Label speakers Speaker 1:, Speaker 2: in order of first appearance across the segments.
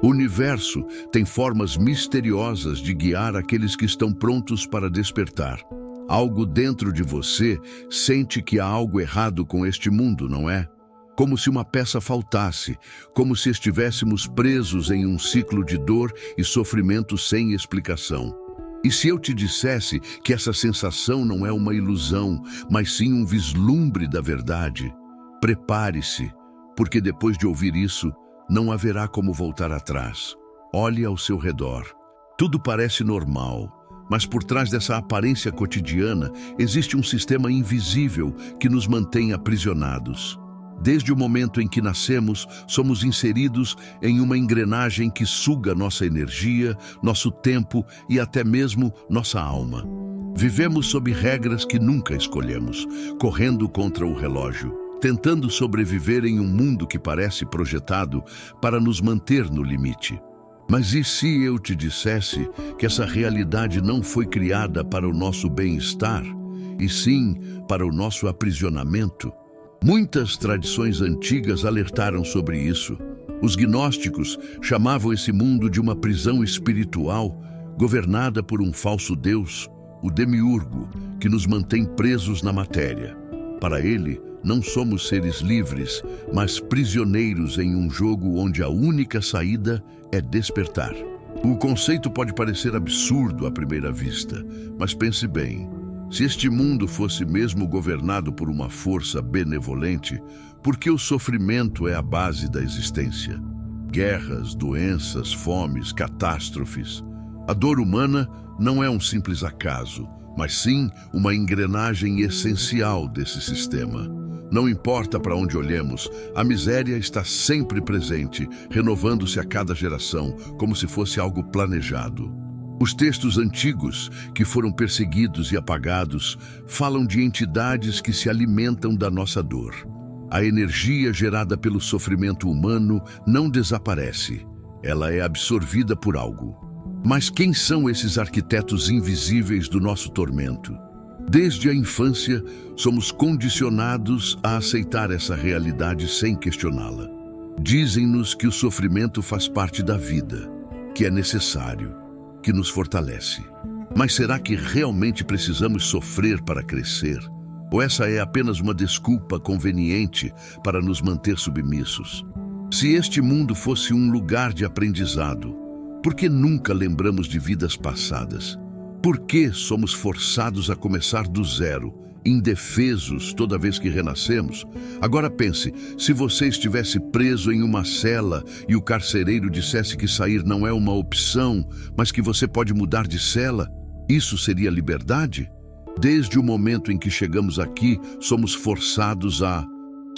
Speaker 1: O universo tem formas misteriosas de guiar aqueles que estão prontos para despertar. Algo dentro de você sente que há algo errado com este mundo, não é? Como se uma peça faltasse, como se estivéssemos presos em um ciclo de dor e sofrimento sem explicação. E se eu te dissesse que essa sensação não é uma ilusão, mas sim um vislumbre da verdade? Prepare-se, porque depois de ouvir isso, não haverá como voltar atrás. Olhe ao seu redor. Tudo parece normal, mas por trás dessa aparência cotidiana existe um sistema invisível que nos mantém aprisionados. Desde o momento em que nascemos, somos inseridos em uma engrenagem que suga nossa energia, nosso tempo e até mesmo nossa alma. Vivemos sob regras que nunca escolhemos, correndo contra o relógio, tentando sobreviver em um mundo que parece projetado para nos manter no limite. Mas e se eu te dissesse que essa realidade não foi criada para o nosso bem-estar, e sim para o nosso aprisionamento? Muitas tradições antigas alertaram sobre isso. Os gnósticos chamavam esse mundo de uma prisão espiritual, governada por um falso deus, o demiurgo, que nos mantém presos na matéria. Para ele, não somos seres livres, mas prisioneiros em um jogo onde a única saída é despertar. O conceito pode parecer absurdo à primeira vista, mas pense bem. Se este mundo fosse mesmo governado por uma força benevolente, por que o sofrimento é a base da existência? Guerras, doenças, fomes, catástrofes. A dor humana não é um simples acaso, mas sim uma engrenagem essencial desse sistema. Não importa para onde olhemos, a miséria está sempre presente, renovando-se a cada geração, como se fosse algo planejado. Os textos antigos, que foram perseguidos e apagados, falam de entidades que se alimentam da nossa dor. A energia gerada pelo sofrimento humano não desaparece. Ela é absorvida por algo. Mas quem são esses arquitetos invisíveis do nosso tormento? Desde a infância, somos condicionados a aceitar essa realidade sem questioná-la. Dizem-nos que o sofrimento faz parte da vida, que é necessário, que nos fortalece. Mas será que realmente precisamos sofrer para crescer? Ou essa é apenas uma desculpa conveniente para nos manter submissos? Se este mundo fosse um lugar de aprendizado, por que nunca lembramos de vidas passadas? Por que somos forçados a começar do zero, indefesos toda vez que renascemos? Agora pense, se você estivesse preso em uma cela e o carcereiro dissesse que sair não é uma opção, mas que você pode mudar de cela, isso seria liberdade? Desde o momento em que chegamos aqui, somos forçados a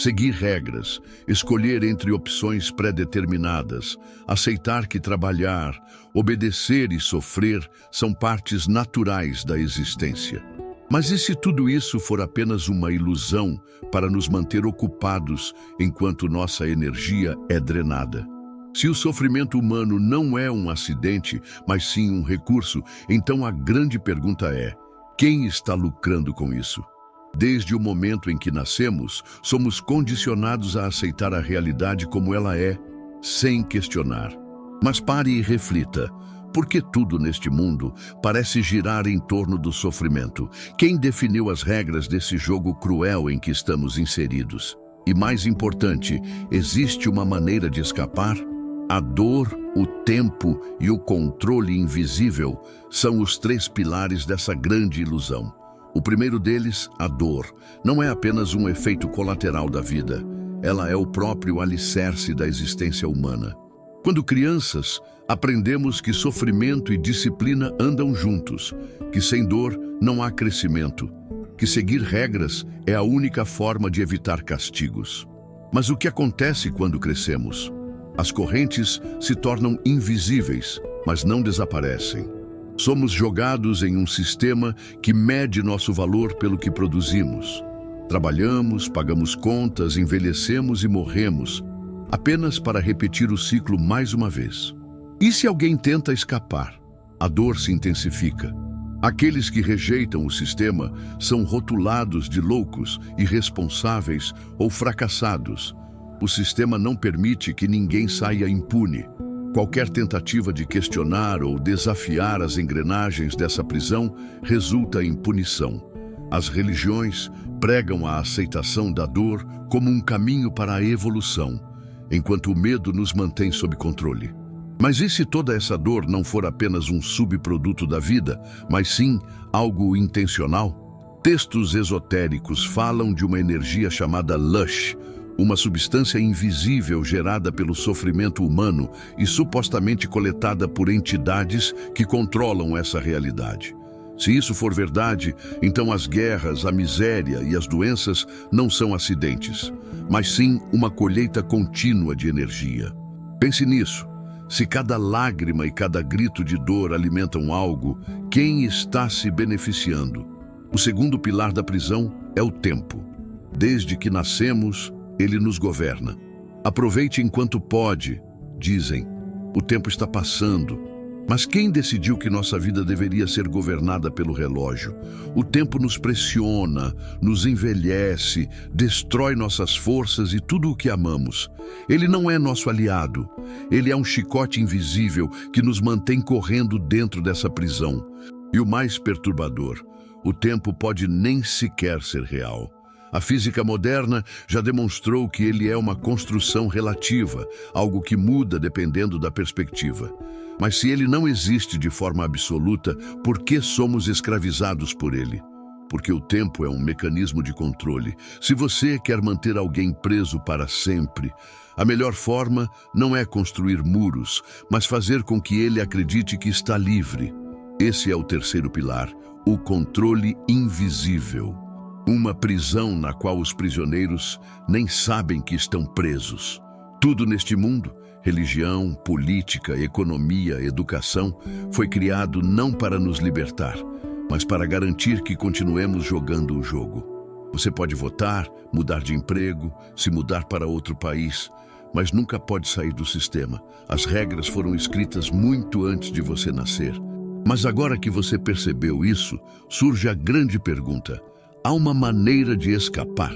Speaker 1: seguir regras, escolher entre opções pré-determinadas, aceitar que trabalhar, obedecer e sofrer são partes naturais da existência. Mas e se tudo isso for apenas uma ilusão para nos manter ocupados enquanto nossa energia é drenada? Se o sofrimento humano não é um acidente, mas sim um recurso, então a grande pergunta é: quem está lucrando com isso? Desde o momento em que nascemos, somos condicionados a aceitar a realidade como ela é, sem questionar. Mas pare e reflita. Por que tudo neste mundo parece girar em torno do sofrimento? Quem definiu as regras desse jogo cruel em que estamos inseridos? E mais importante, existe uma maneira de escapar? A dor, o tempo e o controle invisível são os três pilares dessa grande ilusão. O primeiro deles, a dor, não é apenas um efeito colateral da vida. Ela é o próprio alicerce da existência humana. Quando crianças, aprendemos que sofrimento e disciplina andam juntos, que sem dor não há crescimento, que seguir regras é a única forma de evitar castigos. Mas o que acontece quando crescemos? As correntes se tornam invisíveis, mas não desaparecem. Somos jogados em um sistema que mede nosso valor pelo que produzimos. Trabalhamos, pagamos contas, envelhecemos e morremos, apenas para repetir o ciclo mais uma vez. E se alguém tenta escapar? A dor se intensifica. Aqueles que rejeitam o sistema são rotulados de loucos, irresponsáveis ou fracassados. O sistema não permite que ninguém saia impune. Qualquer tentativa de questionar ou desafiar as engrenagens dessa prisão resulta em punição. As religiões pregam a aceitação da dor como um caminho para a evolução, enquanto o medo nos mantém sob controle. Mas e se toda essa dor não for apenas um subproduto da vida, mas sim algo intencional? Textos esotéricos falam de uma energia chamada lush, uma substância invisível gerada pelo sofrimento humano e supostamente coletada por entidades que controlam essa realidade. Se isso for verdade, então as guerras, a miséria e as doenças não são acidentes, mas sim uma colheita contínua de energia. Pense nisso. Se cada lágrima e cada grito de dor alimentam algo, quem está se beneficiando? O segundo pilar da prisão é o tempo. Desde que nascemos, ele nos governa. Aproveite enquanto pode, dizem. O tempo está passando. Mas quem decidiu que nossa vida deveria ser governada pelo relógio? O tempo nos pressiona, nos envelhece, destrói nossas forças e tudo o que amamos. Ele não é nosso aliado. Ele é um chicote invisível que nos mantém correndo dentro dessa prisão. E o mais perturbador, o tempo pode nem sequer ser real. A física moderna já demonstrou que ele é uma construção relativa, algo que muda dependendo da perspectiva. Mas se ele não existe de forma absoluta, por que somos escravizados por ele? Porque o tempo é um mecanismo de controle. Se você quer manter alguém preso para sempre, a melhor forma não é construir muros, mas fazer com que ele acredite que está livre. Esse é o terceiro pilar, o controle invisível. Uma prisão na qual os prisioneiros nem sabem que estão presos. Tudo neste mundo, religião, política, economia, educação, foi criado não para nos libertar, mas para garantir que continuemos jogando o jogo. Você pode votar, mudar de emprego, se mudar para outro país, mas nunca pode sair do sistema. As regras foram escritas muito antes de você nascer. Mas agora que você percebeu isso, surge a grande pergunta: há uma maneira de escapar?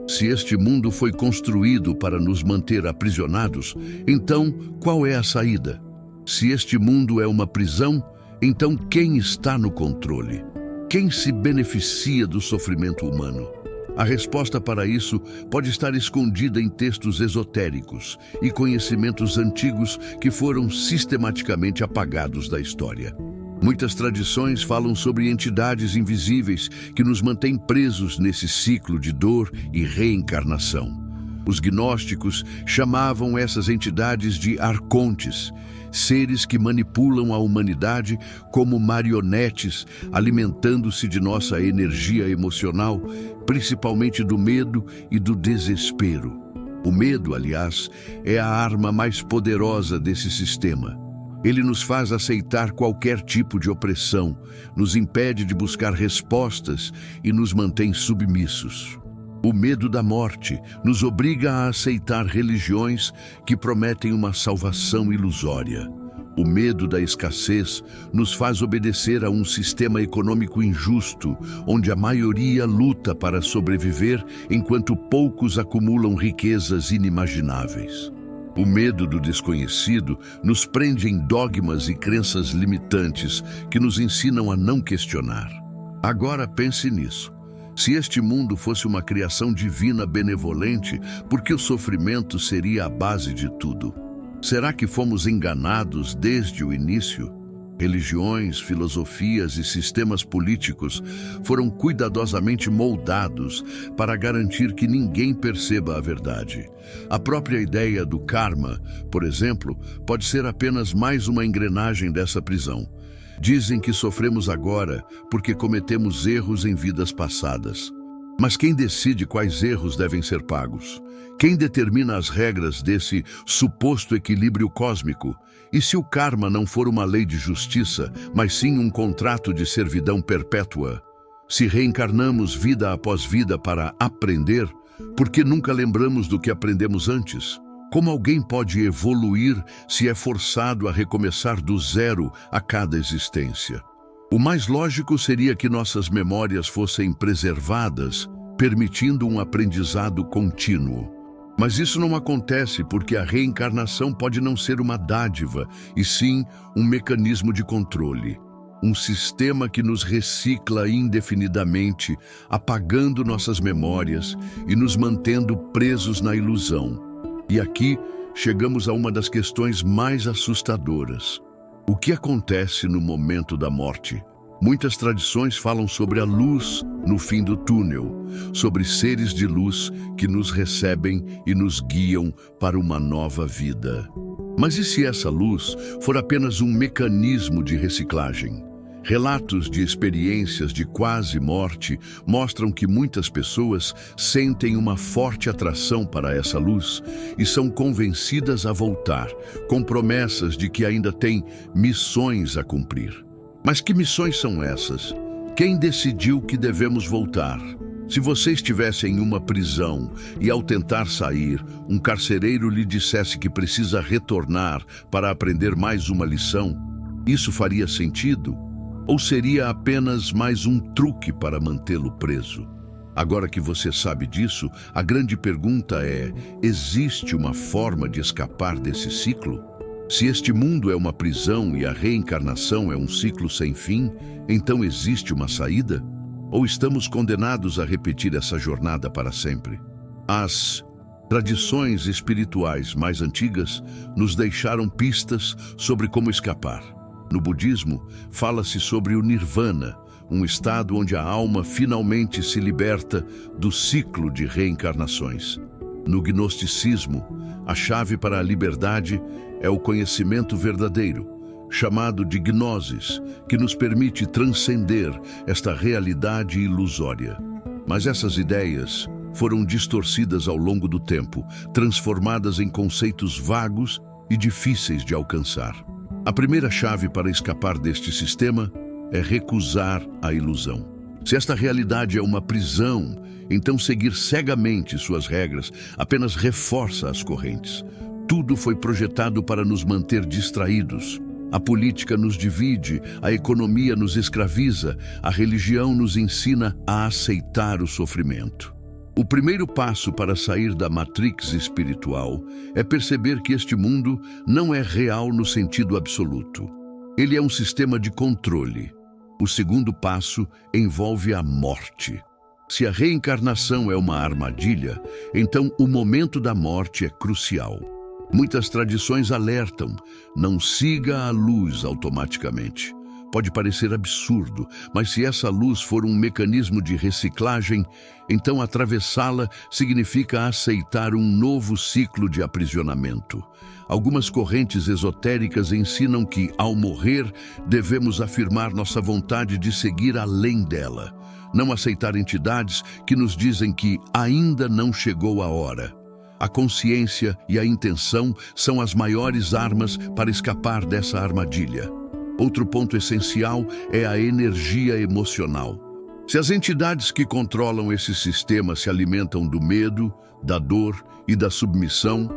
Speaker 1: Se este mundo foi construído para nos manter aprisionados, então qual é a saída? Se este mundo é uma prisão, então quem está no controle? Quem se beneficia do sofrimento humano? A resposta para isso pode estar escondida em textos esotéricos e conhecimentos antigos que foram sistematicamente apagados da história. Muitas tradições falam sobre entidades invisíveis que nos mantêm presos nesse ciclo de dor e reencarnação. Os gnósticos chamavam essas entidades de arcontes, seres que manipulam a humanidade como marionetes, alimentando-se de nossa energia emocional, principalmente do medo e do desespero. O medo, aliás, é a arma mais poderosa desse sistema. Ele nos faz aceitar qualquer tipo de opressão, nos impede de buscar respostas e nos mantém submissos. O medo da morte nos obriga a aceitar religiões que prometem uma salvação ilusória. O medo da escassez nos faz obedecer a um sistema econômico injusto, onde a maioria luta para sobreviver enquanto poucos acumulam riquezas inimagináveis. O medo do desconhecido nos prende em dogmas e crenças limitantes que nos ensinam a não questionar. Agora pense nisso. Se este mundo fosse uma criação divina benevolente, por que o sofrimento seria a base de tudo? Será que fomos enganados desde o início? Religiões, filosofias e sistemas políticos foram cuidadosamente moldados para garantir que ninguém perceba a verdade. A própria ideia do karma, por exemplo, pode ser apenas mais uma engrenagem dessa prisão. Dizem que sofremos agora porque cometemos erros em vidas passadas. Mas quem decide quais erros devem ser pagos? Quem determina as regras desse suposto equilíbrio cósmico? E se o karma não for uma lei de justiça, mas sim um contrato de servidão perpétua? Se reencarnamos vida após vida para aprender, por que nunca lembramos do que aprendemos antes? Como alguém pode evoluir se é forçado a recomeçar do zero a cada existência? O mais lógico seria que nossas memórias fossem preservadas, permitindo um aprendizado contínuo. Mas isso não acontece porque a reencarnação pode não ser uma dádiva, e sim um mecanismo de controle. Um sistema que nos recicla indefinidamente, apagando nossas memórias e nos mantendo presos na ilusão. E aqui chegamos a uma das questões mais assustadoras. O que acontece no momento da morte? Muitas tradições falam sobre a luz no fim do túnel, sobre seres de luz que nos recebem e nos guiam para uma nova vida. Mas e se essa luz for apenas um mecanismo de reciclagem? Relatos de experiências de quase morte mostram que muitas pessoas sentem uma forte atração para essa luz e são convencidas a voltar, com promessas de que ainda têm missões a cumprir. Mas que missões são essas? Quem decidiu que devemos voltar? Se você estivesse em uma prisão e, ao tentar sair, um carcereiro lhe dissesse que precisa retornar para aprender mais uma lição, isso faria sentido? Ou seria apenas mais um truque para mantê-lo preso? Agora que você sabe disso, a grande pergunta é: existe uma forma de escapar desse ciclo? Se este mundo é uma prisão e a reencarnação é um ciclo sem fim, então existe uma saída? Ou estamos condenados a repetir essa jornada para sempre? As tradições espirituais mais antigas nos deixaram pistas sobre como escapar. No budismo, fala-se sobre o nirvana, um estado onde a alma finalmente se liberta do ciclo de reencarnações. No gnosticismo, a chave para a liberdade é o conhecimento verdadeiro, chamado de gnosis, que nos permite transcender esta realidade ilusória. Mas essas ideias foram distorcidas ao longo do tempo, transformadas em conceitos vagos e difíceis de alcançar. A primeira chave para escapar deste sistema é recusar a ilusão. Se esta realidade é uma prisão, então seguir cegamente suas regras apenas reforça as correntes. Tudo foi projetado para nos manter distraídos. A política nos divide, a economia nos escraviza, a religião nos ensina a aceitar o sofrimento. O primeiro passo para sair da matrix espiritual é perceber que este mundo não é real no sentido absoluto. Ele é um sistema de controle. O segundo passo envolve a morte. Se a reencarnação é uma armadilha, então o momento da morte é crucial. Muitas tradições alertam: não siga a luz automaticamente. Pode parecer absurdo, mas se essa luz for um mecanismo de reciclagem, então atravessá-la significa aceitar um novo ciclo de aprisionamento. Algumas correntes esotéricas ensinam que, ao morrer, devemos afirmar nossa vontade de seguir além dela. Não aceitar entidades que nos dizem que ainda não chegou a hora. A consciência e a intenção são as maiores armas para escapar dessa armadilha. Outro ponto essencial é a energia emocional. Se as entidades que controlam esse sistema se alimentam do medo, da dor e da submissão,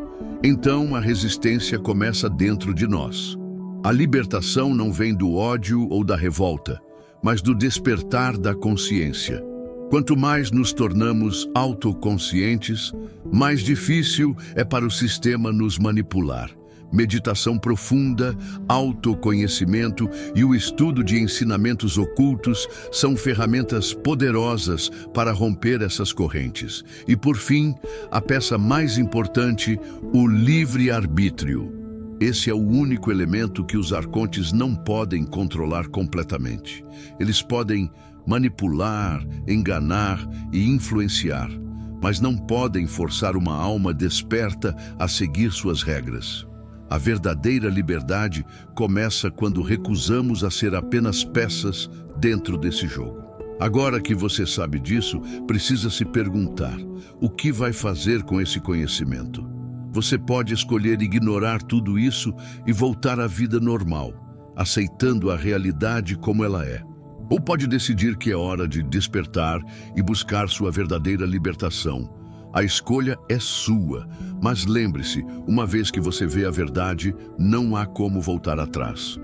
Speaker 1: então a resistência começa dentro de nós. A libertação não vem do ódio ou da revolta, mas do despertar da consciência. Quanto mais nos tornamos autoconscientes, mais difícil é para o sistema nos manipular. Meditação profunda, autoconhecimento e o estudo de ensinamentos ocultos são ferramentas poderosas para romper essas correntes. E, por fim, a peça mais importante, o livre-arbítrio. Esse é o único elemento que os arcontes não podem controlar completamente. Eles podem manipular, enganar e influenciar, mas não podem forçar uma alma desperta a seguir suas regras. A verdadeira liberdade começa quando recusamos a ser apenas peças dentro desse jogo. Agora que você sabe disso, precisa se perguntar: o que vai fazer com esse conhecimento? Você pode escolher ignorar tudo isso e voltar à vida normal, aceitando a realidade como ela é. Ou pode decidir que é hora de despertar e buscar sua verdadeira libertação. A escolha é sua, mas lembre-se, uma vez que você vê a verdade, não há como voltar atrás.